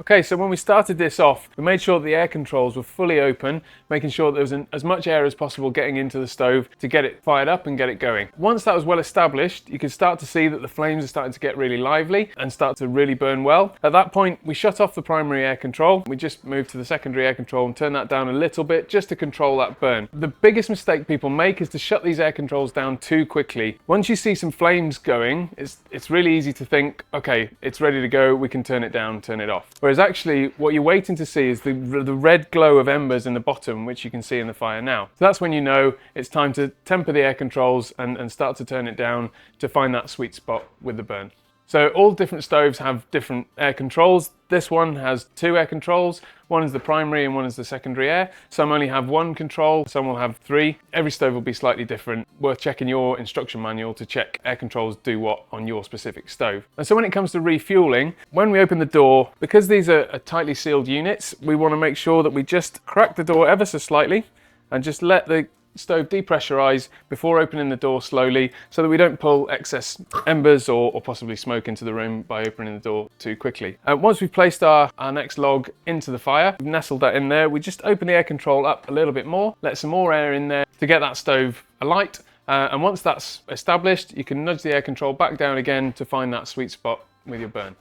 Okay, so when we started this off, we made sure that the air controls were fully open, making sure that there was as much air as possible getting into the stove to get it fired up and get it going. Once that was well established, you can start to see that the flames are starting to get really lively and start to really burn well. At that point, we shut off the primary air control. We just moved to the secondary air control and turned that down a little bit just to control that burn. The biggest mistake people make is to shut these air controls down too quickly. Once you see some flames going, it's really easy to think, okay, it's ready to go, we can turn it down, turn it off. Whereas actually, what you're waiting to see is the red glow of embers in the bottom, which you can see in the fire now. So that's when you know it's time to temper the air controls and start to turn it down to find that sweet spot with the burn. So all different stoves have different air controls. This one has 2 air controls. One is the primary and one is the secondary air. Some only have 1 control, some will have 3. Every stove will be slightly different. Worth checking your instruction manual to check air controls do what on your specific stove. And so when it comes to refueling, when we open the door, because these are tightly sealed units, we want to make sure that we just crack the door ever so slightly and just let the stove depressurize before opening the door slowly so that we don't pull excess embers or possibly smoke into the room by opening the door too quickly. Once we've placed our next log into the fire, we've nestled that in there, we just open the air control up a little bit more, let some more air in there to get that stove alight, and once that's established, you can nudge the air control back down again to find that sweet spot with your burn.